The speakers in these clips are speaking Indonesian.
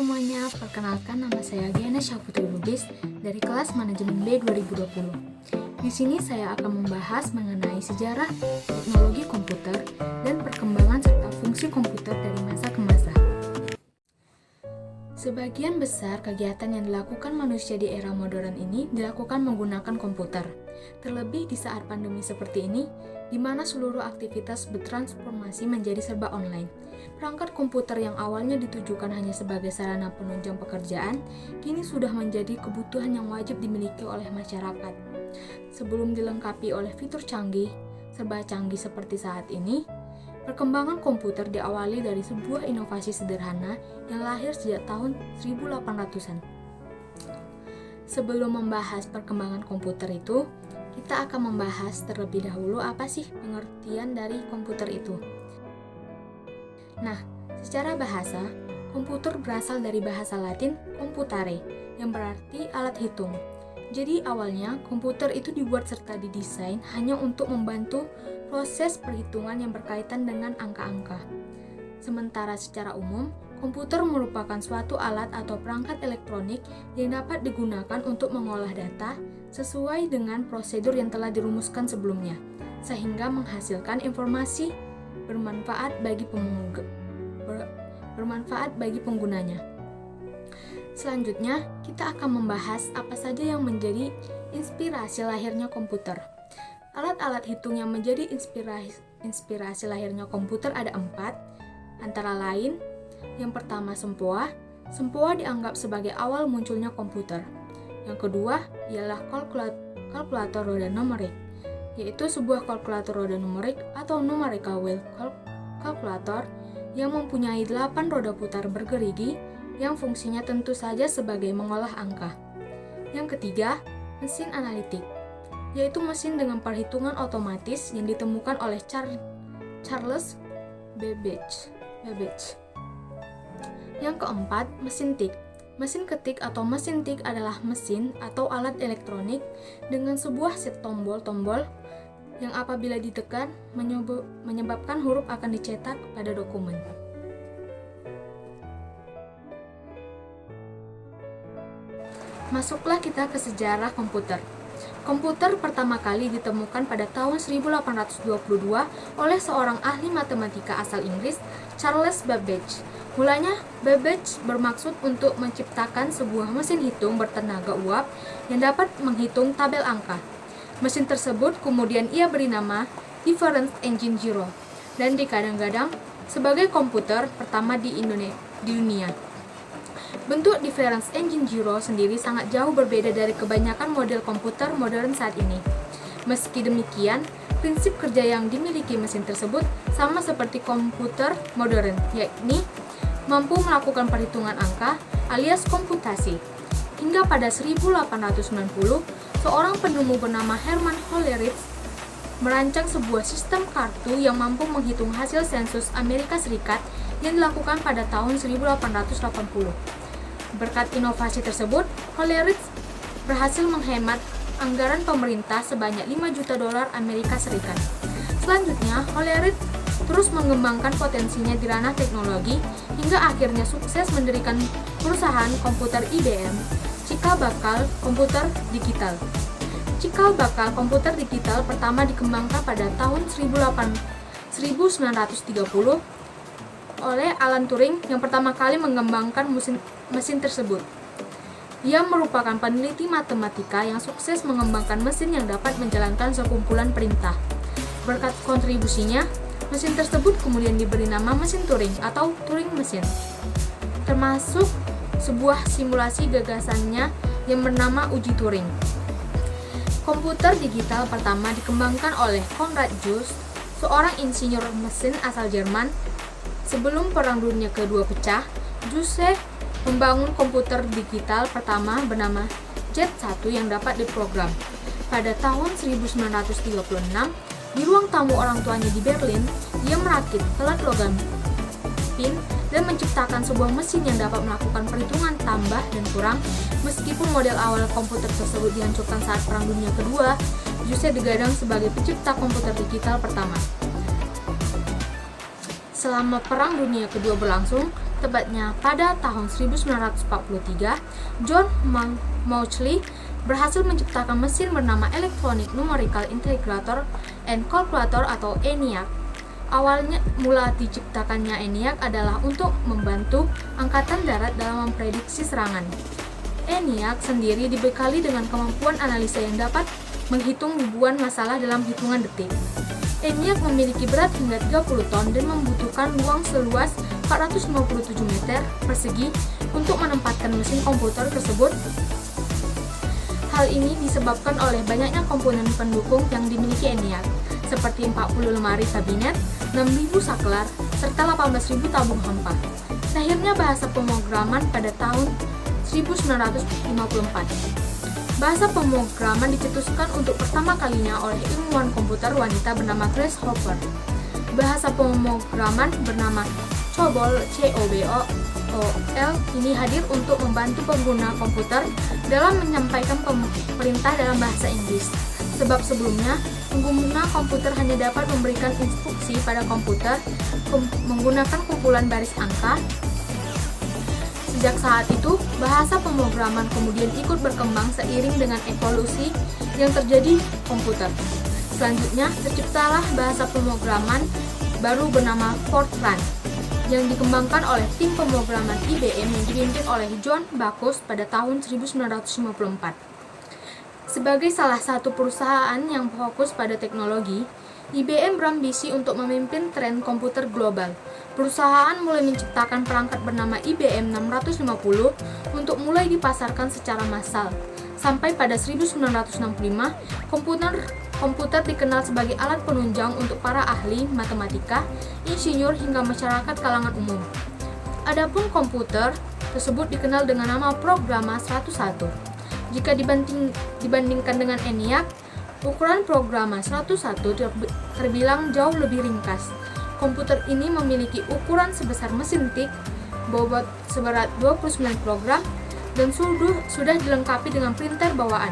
semuanya, perkenalkan nama saya Giana Syafutri Lubis dari kelas Manajemen B 2020. Di sini saya akan membahas mengenai sejarah teknologi komputer dan perkembangan serta fungsi komputer dari masa ke masa. Sebagian besar kegiatan yang dilakukan manusia di era modern ini dilakukan menggunakan komputer. Terlebih di saat pandemi seperti ini, di mana seluruh aktivitas bertransformasi menjadi serba online. Perangkat komputer yang awalnya ditujukan hanya sebagai sarana penunjang pekerjaan, kini sudah menjadi kebutuhan yang wajib dimiliki oleh masyarakat. Sebelum dilengkapi oleh fitur canggih, serba canggih seperti saat ini, perkembangan komputer diawali dari sebuah inovasi sederhana yang lahir sejak tahun 1800-an. Sebelum membahas perkembangan komputer itu, kita akan membahas terlebih dahulu apa sih pengertian dari komputer itu. Nah, secara bahasa, komputer berasal dari bahasa Latin computare, yang berarti alat hitung. Jadi awalnya, komputer itu dibuat serta didesain hanya untuk membantu proses perhitungan yang berkaitan dengan angka-angka. Sementara secara umum, komputer merupakan suatu alat atau perangkat elektronik yang dapat digunakan untuk mengolah data sesuai dengan prosedur yang telah dirumuskan sebelumnya, sehingga menghasilkan informasi bermanfaat bagi penggunanya. Selanjutnya, kita akan membahas apa saja yang menjadi inspirasi lahirnya komputer. Alat-alat hitung yang menjadi inspirasi lahirnya komputer ada 4, antara lain, yang pertama sempoa. Sempoa dianggap sebagai awal munculnya komputer. Yang kedua ialah kalkulator roda numerik, yaitu sebuah kalkulator roda numerik atau numerical wheel calculator yang mempunyai 8 roda putar bergerigi yang fungsinya tentu saja sebagai mengolah angka. Yang ketiga, mesin analitik, yaitu mesin dengan perhitungan otomatis yang ditemukan oleh Charles Babbage. Yang keempat, mesin tik. Mesin ketik atau mesin tik adalah mesin atau alat elektronik dengan sebuah set tombol-tombol yang apabila ditekan menyebabkan huruf akan dicetak pada dokumen. Masuklah kita ke sejarah komputer. Komputer pertama kali ditemukan pada tahun 1822 oleh seorang ahli matematika asal Inggris, Charles Babbage. Mulanya, Babbage bermaksud untuk menciptakan sebuah mesin hitung bertenaga uap yang dapat menghitung tabel angka. Mesin tersebut kemudian ia beri nama Difference Engine Zero dan dikadang-kadang sebagai komputer pertama di dunia. Bentuk Difference Engine Zero sendiri sangat jauh berbeda dari kebanyakan model komputer modern saat ini. Meski demikian, prinsip kerja yang dimiliki mesin tersebut sama seperti komputer modern, yakni mampu melakukan perhitungan angka alias komputasi. Hingga pada 1890, seorang penemu bernama Herman Hollerith merancang sebuah sistem kartu yang mampu menghitung hasil sensus Amerika Serikat yang dilakukan pada tahun 1880. Berkat inovasi tersebut, Hollerith berhasil menghemat anggaran pemerintah sebanyak $5 juta Amerika Serikat. Selanjutnya, Hollerith terus mengembangkan potensinya di ranah teknologi hingga akhirnya sukses mendirikan perusahaan komputer IBM, cikal bakal komputer digital. Cikal bakal komputer digital pertama dikembangkan pada tahun 1930 oleh Alan Turing yang pertama kali mengembangkan mesin tersebut. Ia merupakan peneliti matematika yang sukses mengembangkan mesin yang dapat menjalankan sekumpulan perintah. Berkat kontribusinya, mesin tersebut kemudian diberi nama mesin Turing atau Turing Machine, termasuk sebuah simulasi gagasannya yang bernama uji Turing. Komputer digital pertama dikembangkan oleh Konrad Zuse, seorang insinyur mesin asal Jerman. Sebelum Perang Dunia Kedua pecah, Zuse membangun komputer digital pertama bernama Z1 yang dapat diprogram. Pada tahun 1936, di ruang tamu orang tuanya di Berlin, dia merakit pelat logam pin dan menciptakan sebuah mesin yang dapat melakukan perhitungan tambah dan kurang. Meskipun model awal komputer tersebut dihancurkan saat Perang Dunia Kedua, Zuse digadang sebagai pencipta komputer digital pertama. Selama Perang Dunia Kedua berlangsung, tepatnya pada tahun 1943, John Mauchly berhasil menciptakan mesin bernama Electronic Numerical Integrator and Calculator atau ENIAC. Awalnya mula diciptakannya ENIAC adalah untuk membantu Angkatan Darat dalam memprediksi serangan. ENIAC sendiri dibekali dengan kemampuan analisa yang dapat menghitung ribuan masalah dalam hitungan detik. ENIAC memiliki berat hingga 30 ton dan membutuhkan ruang seluas 457 meter persegi untuk menempatkan mesin komputer tersebut. Hal ini disebabkan oleh banyaknya komponen pendukung yang dimiliki ENIAC, seperti 40 lemari kabinet, 6.000 saklar, serta 18.000 tabung hampa. Lahirnya bahasa pemrograman pada tahun 1954. Bahasa pemrograman dicetuskan untuk pertama kalinya oleh ilmuwan komputer wanita bernama Grace Hopper. Bahasa pemrograman bernama COBOL ini hadir untuk membantu pengguna komputer dalam menyampaikan perintah dalam bahasa Inggris. Sebab sebelumnya, pengguna komputer hanya dapat memberikan instruksi pada komputer menggunakan kumpulan baris angka. Sejak saat itu, bahasa pemrograman kemudian ikut berkembang seiring dengan evolusi yang terjadi komputer. Selanjutnya, terciptalah bahasa pemrograman baru bernama Fortran yang dikembangkan oleh tim pemrograman IBM yang dipimpin oleh John Backus pada tahun 1954. Sebagai salah satu perusahaan yang fokus pada teknologi, IBM berambisi untuk memimpin tren komputer global. Perusahaan mulai menciptakan perangkat bernama IBM 650 untuk mulai dipasarkan secara massal. Sampai pada 1965, komputer dikenal sebagai alat penunjang untuk para ahli matematika, insinyur, hingga masyarakat kalangan umum. Adapun komputer tersebut dikenal dengan nama Programa 101. Jika dibandingkan dengan ENIAC, ukuran Programa 101 terbilang jauh lebih ringkas. Komputer ini memiliki ukuran sebesar mesin tik, bobot seberat 29 kg, dan sudah dilengkapi dengan printer bawaan.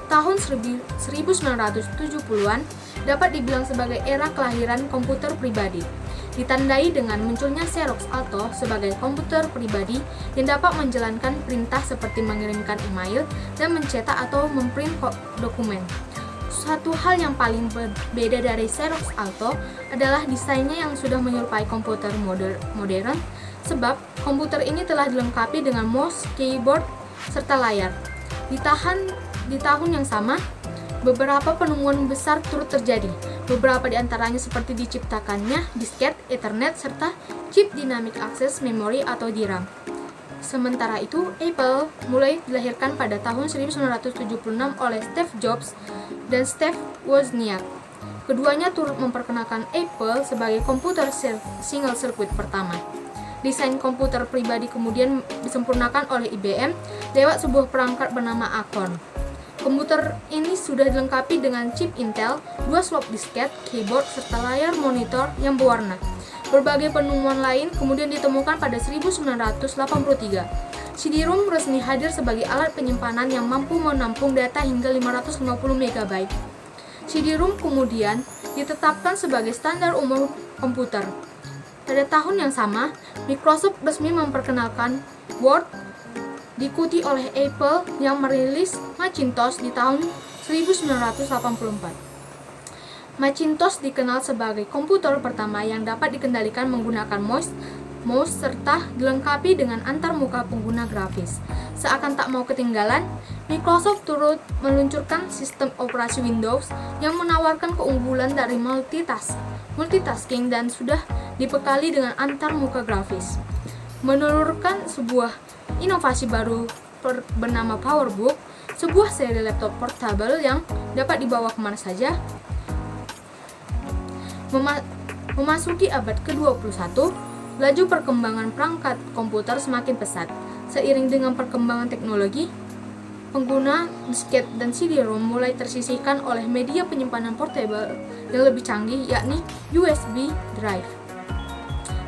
Tahun 1970-an dapat dibilang sebagai era kelahiran komputer pribadi, ditandai dengan munculnya Xerox Alto sebagai komputer pribadi yang dapat menjalankan perintah seperti mengirimkan email dan mencetak atau memprint dokumen. Satu hal yang paling berbeda dari Xerox Alto adalah desainnya yang sudah menyerupai komputer modern, sebab komputer ini telah dilengkapi dengan mouse, keyboard, serta layar. Di tahun yang sama, beberapa penemuan besar turut terjadi. Beberapa di antaranya seperti diciptakannya disket, Ethernet, serta chip dynamic access memory atau DRAM. Sementara itu, Apple mulai dilahirkan pada tahun 1976 oleh Steve Jobs dan Steve Wozniak. Keduanya turut memperkenalkan Apple sebagai komputer single circuit pertama. Desain komputer pribadi kemudian disempurnakan oleh IBM lewat sebuah perangkat bernama Acorn. Komputer ini sudah dilengkapi dengan chip Intel, 2 slot disket, keyboard, serta layar monitor yang berwarna. Berbagai penemuan lain kemudian ditemukan pada 1983. CD-ROM resmi hadir sebagai alat penyimpanan yang mampu menampung data hingga 550 MB. CD-ROM kemudian ditetapkan sebagai standar umum komputer. Pada tahun yang sama, Microsoft resmi memperkenalkan Word, diikuti oleh Apple yang merilis Macintosh di tahun 1984. Macintosh dikenal sebagai komputer pertama yang dapat dikendalikan menggunakan mouse serta dilengkapi dengan antarmuka pengguna grafis. Seakan tak mau ketinggalan, Microsoft turut meluncurkan sistem operasi Windows yang menawarkan keunggulan dari multitasking dan sudah dibekali dengan antarmuka grafis. Menelurkan sebuah inovasi baru bernama PowerBook, sebuah seri laptop portable yang dapat dibawa kemana saja. Memasuki abad ke-21, laju perkembangan perangkat komputer semakin pesat. Seiring dengan perkembangan teknologi, pengguna disket dan CD-ROM mulai tersisihkan oleh media penyimpanan portable yang lebih canggih, yakni USB drive.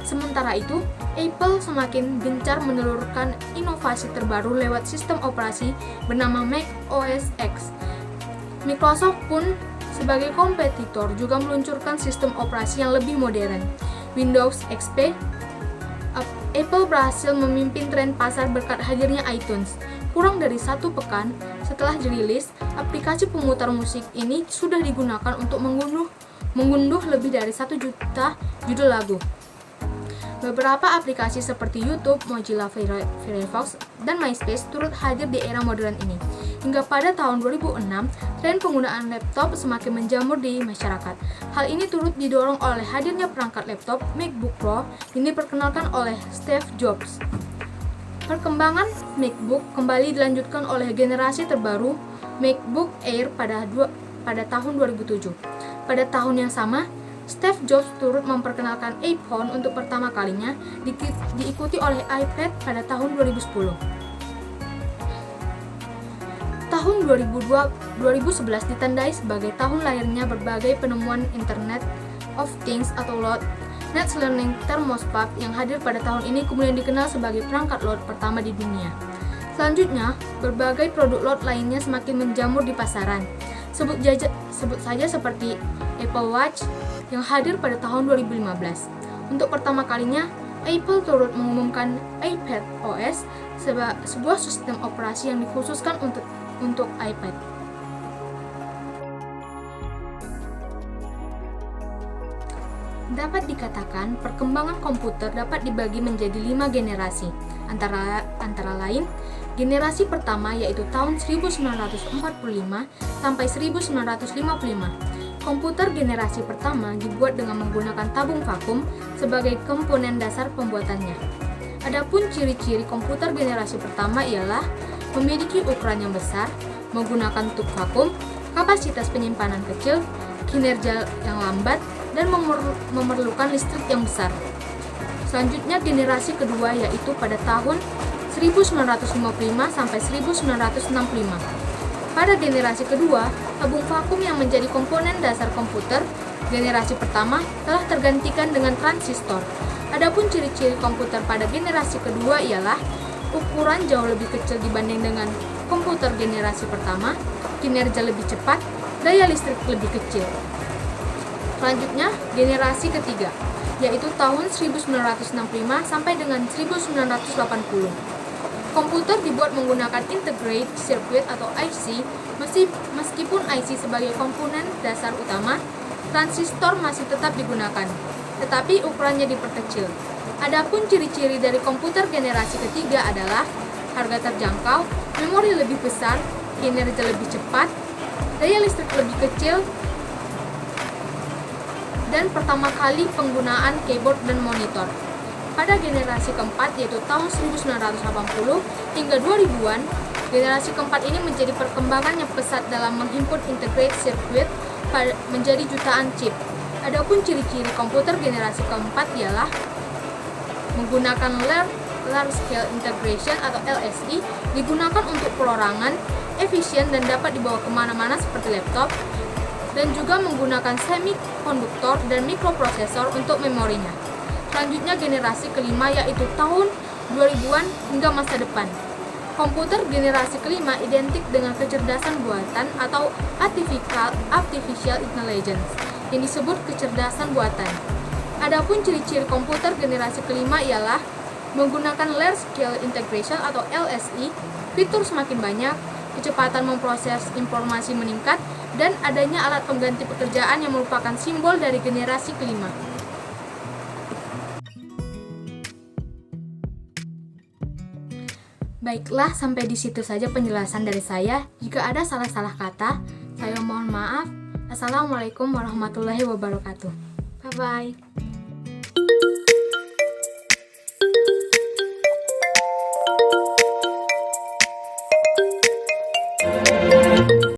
Sementara itu, Apple semakin gencar menelurkan inovasi terbaru lewat sistem operasi bernama Mac OS X. Microsoft pun sebagai kompetitor juga meluncurkan sistem operasi yang lebih modern, Windows XP, Apple berhasil memimpin tren pasar berkat hadirnya iTunes. Kurang dari 1 pekan setelah dirilis, aplikasi pemutar musik ini sudah digunakan untuk mengunduh lebih dari 1 juta judul lagu. Beberapa aplikasi seperti YouTube, Mozilla Firefox, dan MySpace turut hadir di era modern ini. Hingga pada tahun 2006, tren penggunaan laptop semakin menjamur di masyarakat. Hal ini turut didorong oleh hadirnya perangkat laptop MacBook Pro yang diperkenalkan oleh Steve Jobs. Perkembangan MacBook kembali dilanjutkan oleh generasi terbaru MacBook Air pada tahun 2007. Pada tahun yang sama, Steve Jobs turut memperkenalkan iPhone untuk pertama kalinya, diikuti oleh iPad pada tahun 2010. Tahun 2011 ditandai sebagai tahun lahirnya berbagai penemuan Internet of Things atau LOT. Net Learning Thermostat yang hadir pada tahun ini kemudian dikenal sebagai perangkat LOT pertama di dunia. Selanjutnya, berbagai produk LOT lainnya semakin menjamur di pasaran. Sebut saja seperti Apple Watch yang hadir pada tahun 2015. Untuk pertama kalinya, Apple turut mengumumkan iPad OS, sebuah sistem operasi yang dikhususkan untuk iPad. Dapat dikatakan, perkembangan komputer dapat dibagi menjadi 5 generasi. Antara lain, generasi pertama yaitu tahun 1945 sampai 1955. Komputer generasi pertama dibuat dengan menggunakan tabung vakum sebagai komponen dasar pembuatannya. Adapun ciri-ciri komputer generasi pertama ialah memiliki ukuran yang besar, menggunakan tub vakum, kapasitas penyimpanan kecil, kinerja yang lambat, dan memerlukan listrik yang besar. Selanjutnya generasi kedua yaitu pada tahun 1955 sampai 1965. Pada generasi kedua, tabung vakum yang menjadi komponen dasar komputer generasi pertama telah tergantikan dengan transistor. Adapun ciri-ciri komputer pada generasi kedua ialah ukuran jauh lebih kecil dibanding dengan komputer generasi pertama, kinerja lebih cepat, daya listrik lebih kecil. Selanjutnya, generasi ketiga, yaitu tahun 1965 sampai dengan 1980. Komputer dibuat menggunakan Integrated Circuit atau IC, meskipun IC sebagai komponen dasar utama, transistor masih tetap digunakan, tetapi ukurannya diperkecil. Adapun ciri-ciri dari komputer generasi ketiga adalah harga terjangkau, memori lebih besar, kinerja lebih cepat, daya listrik lebih kecil, dan pertama kali penggunaan keyboard dan monitor. Pada generasi keempat yaitu tahun 1980 hingga 2000-an, generasi keempat ini menjadi perkembangan yang pesat dalam menghimpun integrated circuit menjadi jutaan chip. Adapun ciri-ciri komputer generasi keempat ialah menggunakan Large Scale Integration atau LSI, digunakan untuk perorangan, efisien dan dapat dibawa kemana-mana seperti laptop, dan juga menggunakan semikonduktor dan mikroprosesor untuk memorinya. Selanjutnya generasi kelima yaitu tahun 2000-an hingga masa depan. Komputer generasi kelima identik dengan kecerdasan buatan atau artificial intelligence yang disebut kecerdasan buatan. Adapun ciri-ciri komputer generasi kelima ialah menggunakan Large Scale Integration atau LSI, fitur semakin banyak, kecepatan memproses informasi meningkat, dan adanya alat pengganti pekerjaan yang merupakan simbol dari generasi kelima. Baiklah, sampai di situ saja penjelasan dari saya. Jika ada salah-salah kata, saya mohon maaf. Assalamualaikum warahmatullahi wabarakatuh. Bye-bye.